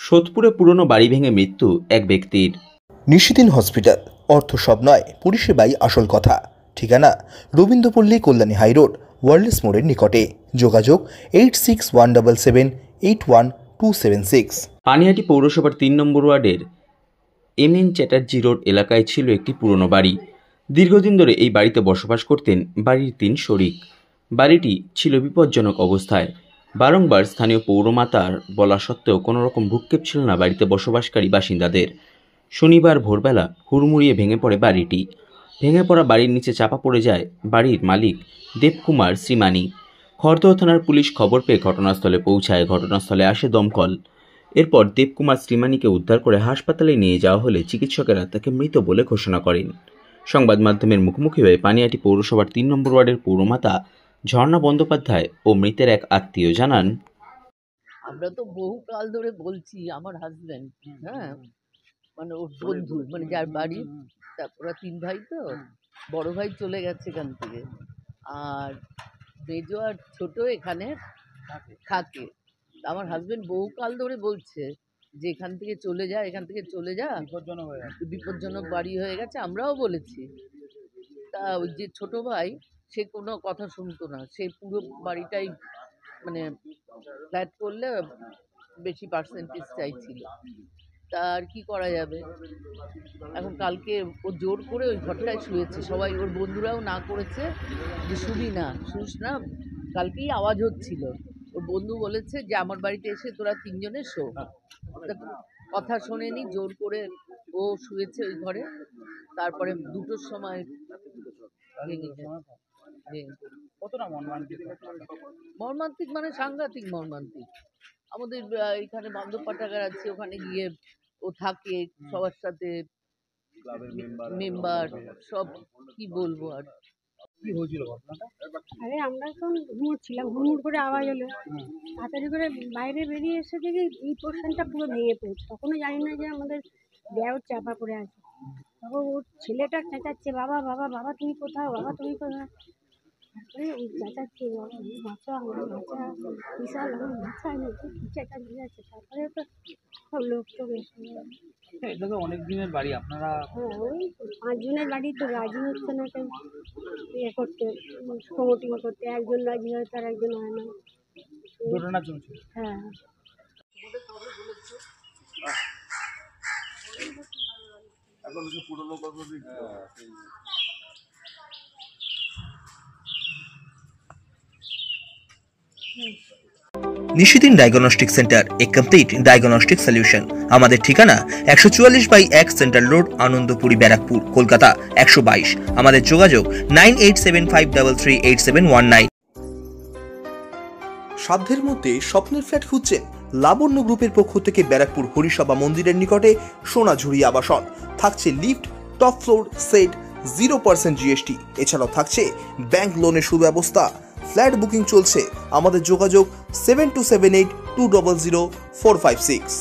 সোদপুরে পুরনো বাড়ি ভেঙে মৃত্যু এক ব্যক্তির। নিশিদিন হসপিটাল, অর্থ সব নয়, পরিষেবাই আসল কথা। ঠিকানা রবীন্দ্রপল্লী, কল্যাণী হাইরোড, ওয়ার্ল্ডস মোড়ের নিকটে। যোগাযোগ 8617781276। পানিহাটি পৌরসভার ৩ নম্বর ওয়ার্ডের MN চ্যাটার্জি রোড এলাকায় ছিল একটি পুরনো বাড়ি। দীর্ঘদিন ধরে এই বাড়িতে বসবাস করতেন বাড়ির ৩ শরিক। বাড়িটি ছিল বিপজ্জনক অবস্থায়। বারংবার স্থানীয় পৌরমাতার বলা সত্ত্বেও কোনো রকম ভ্রুক্ষেপ ছিল না বাড়িতে বসবাসকারী বাসিন্দাদের। শনিবার ভোরবেলা হুড়মুড়িয়ে ভেঙে পড়ে বাড়িটি। ভেঙে পড়া বাড়ির নিচে চাপা পড়ে যায় বাড়ির মালিক দেবকুমার শ্রীমানি। খড়দহ থানার পুলিশ খবর পেয়ে ঘটনাস্থলে পৌঁছায়। ঘটনাস্থলে আসে দমকল। এরপর দেবকুমার শ্রীমানিকে উদ্ধার করে হাসপাতালে নিয়ে যাওয়া হলে চিকিৎসকেরা তাকে মৃত বলে ঘোষণা করেন। সংবাদ মাধ্যমের মুখোমুখি হয়ে পানিহাটি পৌরসভার ৩ নম্বর ওয়ার্ডের পৌরমাতা ঝর্ণা বন্দ্যোপাধ্যায় ও মৃতের এক আত্মীয় জানান, আমরা তো বহুকাল ধরে বলছি, আমার হাজব্যান্ড, হ্যাঁ, মানে ওর বন্ধু, মানে যার বাড়ি, ওরা 3 ভাই তো, বড় ভাই চলে গেছে এখান থেকে, আর মেজো আর ছোট এখানে থাকে। আমার হাজব্যান্ড বহুকাল ধরে বলছে যে এখান থেকে চলে যা, এখান থেকে চলে যা, বিপজ্জনক বাড়ি হয়ে গেছে। আমরাও বলেছি। তা ওই যে ছোট ভাই, সে কোনো কথা শুনতো না, সে পুরো বাড়িটাই মানে ফ্ল্যাট করলে বেশি পার্সেন্টেজ চাইছিল। তা আর কি করা যাবে। এখন কালকে ও জোর করে ওই ঘরটায় শুয়েছে। সবাই, ওর বন্ধুরাও না করেছে যে শুস না। কালকেই আওয়াজ হচ্ছিল। ওর বন্ধু বলেছে যে আমার বাড়িতে এসে তোরা 3 জনে শো। কথা শোনেনি, জোর করে ও শুয়েছে ওই ঘরে। তারপরে 2টোর সময় কতটা মর্মান্তিক, মানে সাংঘাতিক মর্মান্তিক। আমাদের এখানে বান্ধব পাঠাগার আছে, ওখানে গিয়ে ও থাকে সবার সাথে, মেম্বার সব। কি বলবো আর। কি হয়েছিল ঘটনাটা? আরে আমরা তো ঘুমোচ্ছিলাম, হুড়মুড় করে আওয়াজ হলো, তাড়াতাড়ি করে বাইরে বেরিয়ে এসে দেখি এই পোর্শনটা পুরো ভেঙে পড়েছে। তখনও জানি না যে আমাদের দেওয়ার চাপা পড়ে আছে। তখন ওর ছেলেটা চেঁচাচ্ছে, বাবা বাবা বাবা তুমি কোথাও, বাবা তুমি কোথাও। তারপরে ওই চেঁচাচ্ছে, বাচ্চা আমার বাচ্চা, বিশাল আমার বাচ্চা কি চেঁচা যাচ্ছে। তারপরে তো সব লোক তো বেশি। এটা তো অনেক দিনের বাড়ি, আপনারা? হ্যাঁ, ওই 5 জনের বাড়ি তো রাজি হচ্ছে না কেউ ইয়ে করতে, প্রমোটিং করতে। একজন রাজি হয়, তার একজন হয় না। ঘটনা চলছে। হ্যাঁ, এখন পুরনো কথা। নিশিদিন ডায়াগনস্টিক সেন্টার, এ কমপ্লিট ডায়াগনস্টিক সলিউশন। আমাদের ঠিকানা 144/1 সেন্ট্রাল রোড, আনন্দপুরি, ব্যারাকপুর, কলকাতা 122। আমাদের যোগাযোগ 9875338719। সাধ্যের মধ্যে স্বপ্নের ফ্ল্যাট খুঁজছেন? লাবণ্য গ্রুপের পক্ষ থেকে ব্যারাকপুর হরিসভা মন্দিরের নিকটে সোনাঝুরি আবাসন। থাকছে lift, top floor, set, 0% GST। এছাড়াও থাকছে ব্যাংক লোনের সুব্যবস্থা। ফ্ল্যাট বুকিং চলছে। আমাদের যোগাযোগ 7278200456।